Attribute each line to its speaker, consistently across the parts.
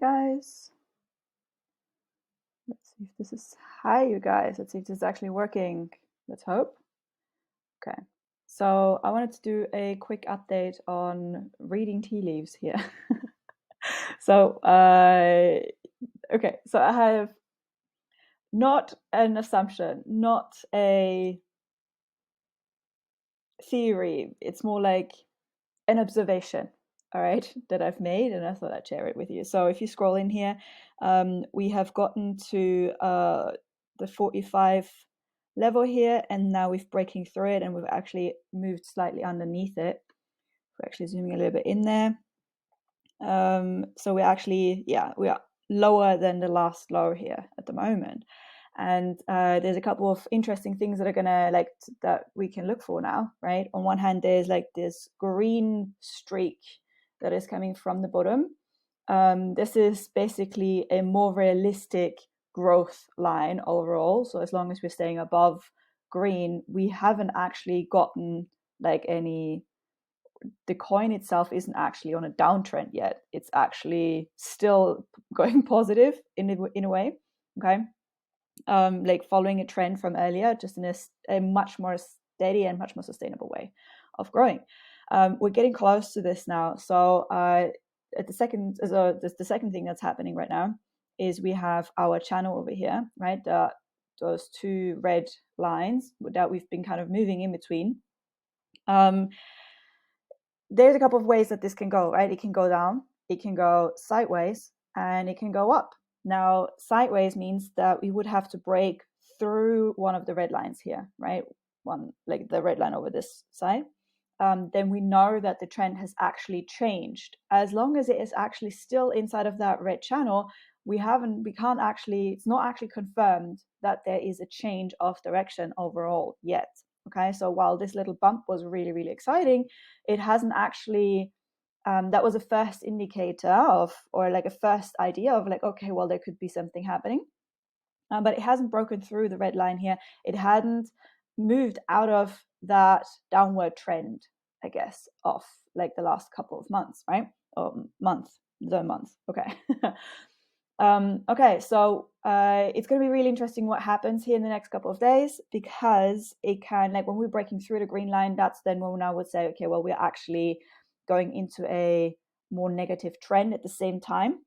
Speaker 1: Guys. Let's see if this is, hi you guys. Let's see if this is actually working. Let's hope. Okay. So I wanted to do a quick update on reading tea leaves here. So, okay. So I have not an assumption, not a theory. It's more like an observation, all right, that I've made, and I thought I'd share it with you. So if you scroll in here, we have gotten to the 45 level here, and now we're breaking through it, and we've actually moved slightly underneath it. We're actually zooming a little bit in there. So we're actually, yeah, we are lower than the last low here at the moment. And there's a couple of interesting things that are gonna that we can look for now, right? On one hand, there's like this green streak that is coming from the bottom. This is basically a more realistic growth line overall. So as long as we're staying above green, we haven't actually gotten like any, the coin itself isn't actually on a downtrend yet. It's actually still going positive in a way. Okay. Like following a trend from earlier, just in a much more steady and much more sustainable way of growing. We're getting close to this now. So the second thing that's happening right now is we have our channel over here, right? Those two red lines that we've been kind of moving in between. There's a couple of ways that this can go, right? It can go down, it can go sideways, and it can go up. Now, sideways means that we would have to break through one of the red lines here, right? One, like the red line over this side. Then we know that the trend has actually changed. As long as it is actually still inside of that red channel, it's not actually confirmed that there is a change of direction overall yet. Okay, so while this little bump was really, really exciting, it hasn't actually, that was a first indicator of, or like a first idea of like, okay, well, there could be something happening. But it hasn't broken through the red line here. It hadn't moved out of that downward trend, I guess, of like the last couple of months, right? Or month. Okay. Okay, so it's going to be really interesting what happens here in the next couple of days, because it can, like when we're breaking through the green line, that's then when I would say, okay, well, we're actually going into a more negative trend at the same time.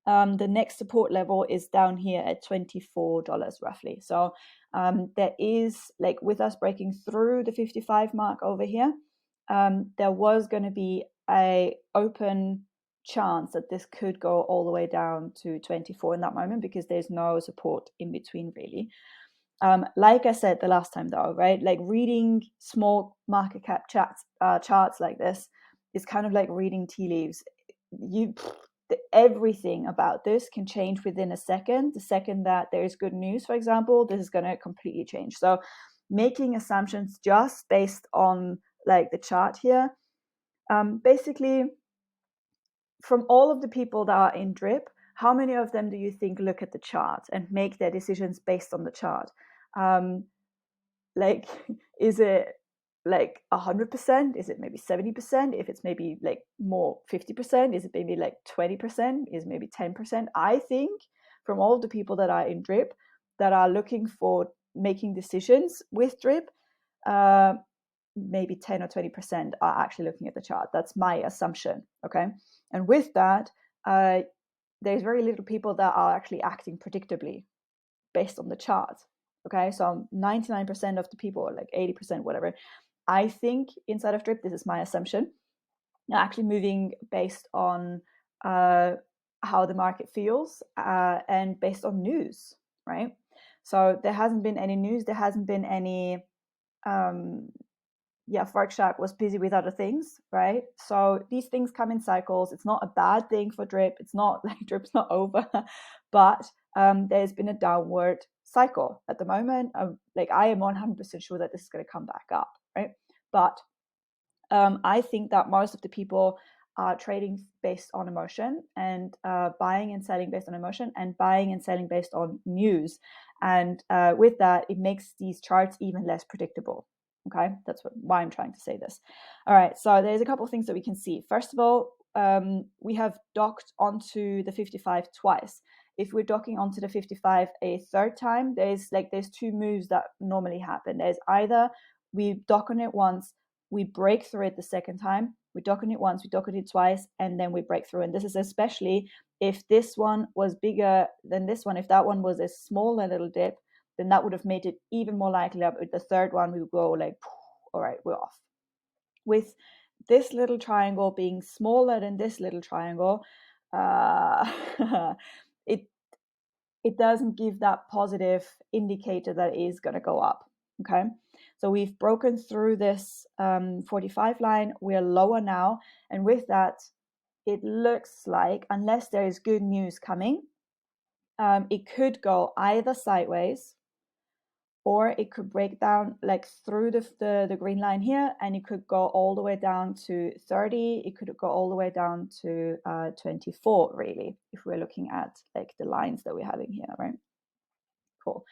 Speaker 1: The next support level is down here at $24 roughly. So there is, like with us breaking through the 55 mark over here, there was going to be a open chance that this could go all the way down to 24 in that moment, because there's no support in between really. Like I said the last time though, right, like reading small market cap charts like this is kind of like reading tea leaves. Everything about this can change within a second. The second that there is good news, for example, this is going to completely change. So making assumptions just based on like the chart here, basically from all of the people that are in drip, how many of them do you think look at the chart and make their decisions based on the chart? Like, is it like 100%? Is it maybe 70%? If it's maybe like more 50%, is it maybe like 20%? Is it maybe 10%? I think from all of the people that are in drip that are looking for making decisions with drip, maybe 10 or 20% are actually looking at the chart. That's my assumption. Okay. And with that, there's very little people that are actually acting predictably based on the chart. Okay, so 99% of the people, or like 80%, whatever, I think inside of drip, this is my assumption, actually moving based on how the market feels and based on news, right? So there hasn't been any news, there hasn't been any Forex was busy with other things, right? So these things come in cycles. It's not a bad thing for drip. It's not like drip's not over, but there's been a downward cycle at the moment. Like I am 100% sure that this is going to come back up, right? But I think that most of the people are trading based on emotion and buying and selling based on emotion and buying and selling based on news. And with that, it makes these charts even less predictable. Okay, that's why I'm trying to say this. All right, so there's a couple of things that we can see. First of all, we have docked onto the 55 twice. If we're docking onto the 55 a third time, there's two moves that normally happen. There's either we dock on it once, we break through it the second time, we dock on it once, we dock on it twice, and then we break through. And this is especially if this one was bigger than this one. If that one was a smaller little dip, then that would have made it even more likely that with the third one we would go like, all right, we're off. With this little triangle being smaller than this little triangle, it doesn't give that positive indicator that it is going to go up. Okay, so we've broken through this 45 line. We're lower now, and with that, it looks like, unless there is good news coming, it could go either sideways, or it could break down like through the green line here, and it could go all the way down to 30. It could go all the way down to 24, really, if we're looking at like the lines that we're having here, right? Cool.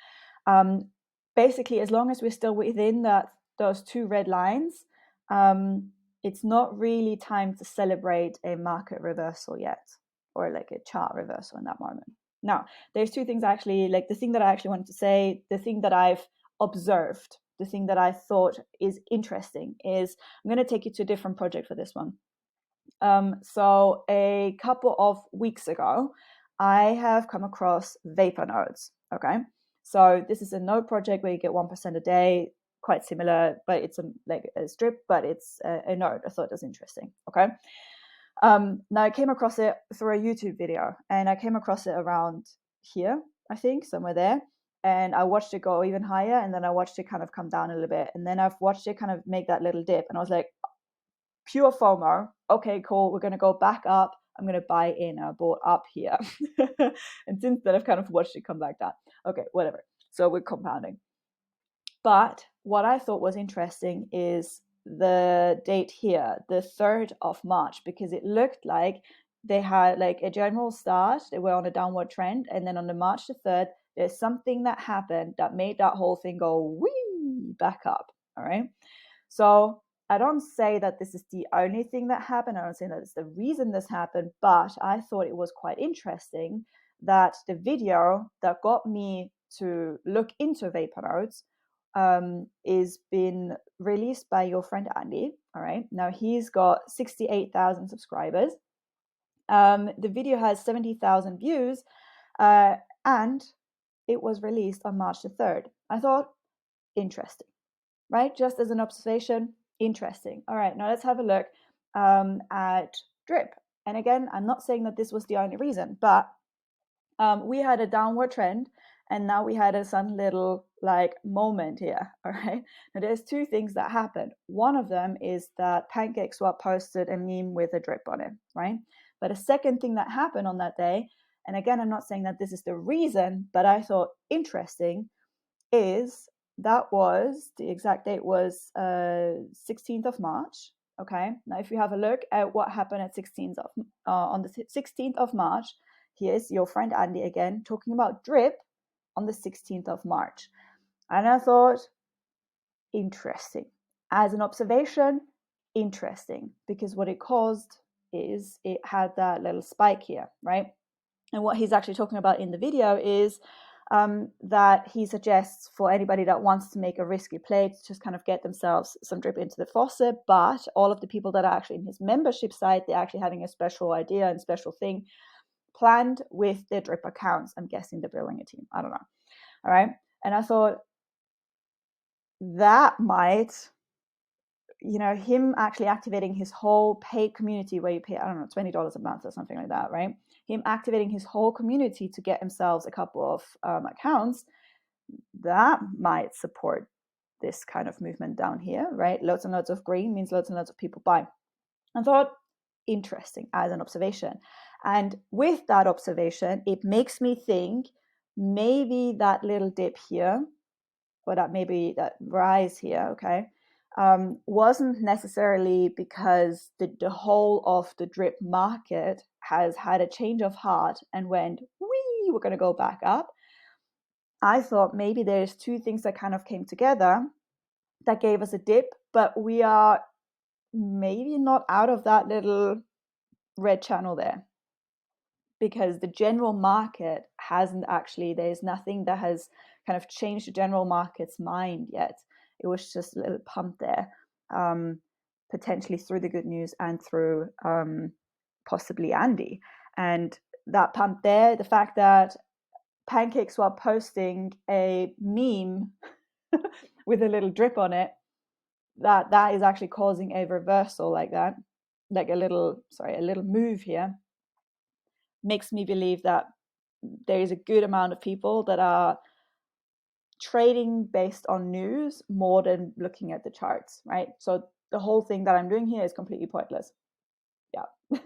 Speaker 1: Basically, as long as we're still within those two red lines, it's not really time to celebrate a market reversal yet, or like a chart reversal in that moment. Now, there's two things actually, like the thing that I actually wanted to say, the thing that I've observed, the thing that I thought is interesting is, I'm going to take you to a different project for this one. So a couple of weeks ago, I have come across vapor nodes. Okay. So this is a node project where you get 1% a day, quite similar, but it's like a strip, but it's a node. I thought it was interesting. Okay. Now I came across it through a YouTube video, and I came across it around here, I think, somewhere there. And I watched it go even higher, and then I watched it kind of come down a little bit. And then I've watched it kind of make that little dip. And I was like, pure FOMO. Okay, cool. We're going to go back up. I'm going to buy in. I bought up here. And since then, I've kind of watched it come back down. Okay, whatever. So we're compounding. But what I thought was interesting is the date here, the 3rd of March, because it looked like they had like a general start. They were on a downward trend. And then on the March the 3rd, there's something that happened that made that whole thing go wee back up. All right. So I don't say that this is the only thing that happened. I don't say that it's the reason this happened, but I thought it was quite interesting that the video that got me to look into vapor nodes is been released by your friend Andy. All right. Now he's got 68,000 subscribers. The video has 70,000 views, and it was released on March the 3rd. I thought, interesting, right? Just as an observation, interesting. All right, now let's have a look at drip. And again, I'm not saying that this was the only reason, but we had a downward trend, and now we had a sudden little like moment here. All right, now there's two things that happened. One of them is that PancakeSwap posted a meme with a drip on it, right? But a second thing that happened on that day, and again, I'm not saying that this is the reason, but I thought interesting, is that was, the exact date was 16th of March. Okay, now if you have a look at what happened at on the 16th of March, here's your friend Andy again talking about drip on the 16th of March. And I thought, interesting. As an observation, interesting, because what it caused is it had that little spike here, right? And what he's actually talking about in the video is that he suggests for anybody that wants to make a risky play to just kind of get themselves some drip into the faucet. But all of the people that are actually in his membership site, they're actually having a special idea and special thing planned with their drip accounts. I'm guessing they're building a team. I don't know. All right. And I thought that might, him actually activating his whole paid community where you pay, I don't know, $20 a month or something like that, right? Him activating his whole community to get himself a couple of accounts, that might support this kind of movement down here, right? Loads and loads of green means loads and loads of people buy. I thought, interesting as an observation. And with that observation, it makes me think maybe that little dip here, or that rise here, okay, wasn't necessarily because the whole of the drip market has had a change of heart and went, we're going to go back up. I thought maybe there's two things that kind of came together that gave us a dip, but we are maybe not out of that little red channel there, because the general market hasn't actually, there's nothing that has kind of changed the general market's mind yet. It was just a little pump there, potentially through the good news and through possibly Andy. And that pump there, the fact that Pancake Swap posting a meme with a little drip on it, that is actually causing a reversal like that, like a little move here, makes me believe that there is a good amount of people that are trading based on news more than looking at the charts, right? So the whole thing that I'm doing here is completely pointless. Yeah.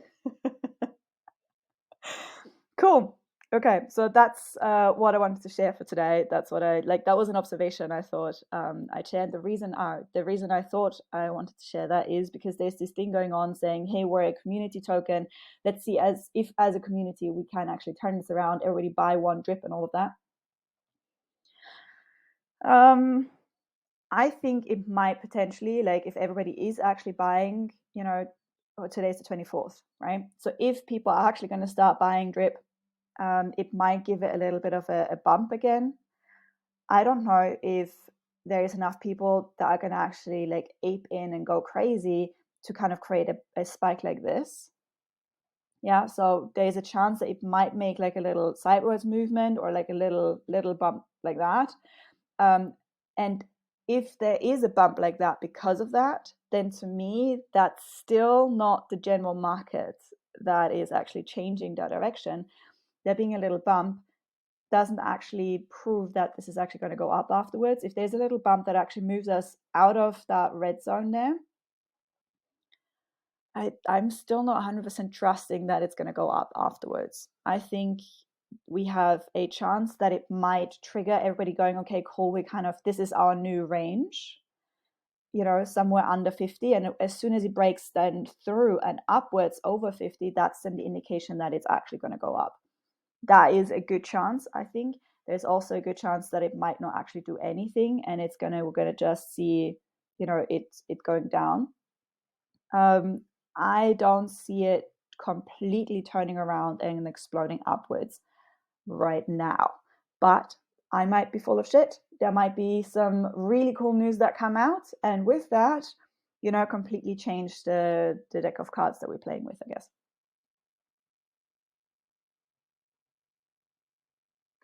Speaker 1: Cool. Okay, so that's what I wanted to share for today. That's what I like. That was an observation I thought I'd share. The reason I thought I wanted to share that is because there's this thing going on saying, "Hey, we're a community token. Let's see as a community we can actually turn this around. Everybody buy one drip and all of that." I think it might potentially, like, if everybody is actually buying, today's the 24th, right? So if people are actually going to start buying drip, it might give it a little bit of a bump again. I don't know if there is enough people that are going to actually like ape in and go crazy to kind of create a spike like this. Yeah, so there's a chance that it might make like a little sideways movement or like a little bump like that. And if there is a bump like that because of that, then to me, that's still not the general market that is actually changing that direction. There being a little bump doesn't actually prove that this is actually going to go up afterwards. If there's a little bump that actually moves us out of that red zone there, I'm still not 100% trusting that it's going to go up afterwards. I think we have a chance that it might trigger everybody going, okay, cool, we kind of, this is our new range, somewhere under 50. And as soon as it breaks then through and upwards over 50, that's then the indication that it's actually going to go up. That is a good chance, I think. There's also a good chance that it might not actually do anything and we're gonna just see, it going down. I don't see it completely turning around and exploding upwards right now, but I might be full of shit. There might be some really cool news that come out, and with that, completely change the deck of cards that we're playing with, I guess.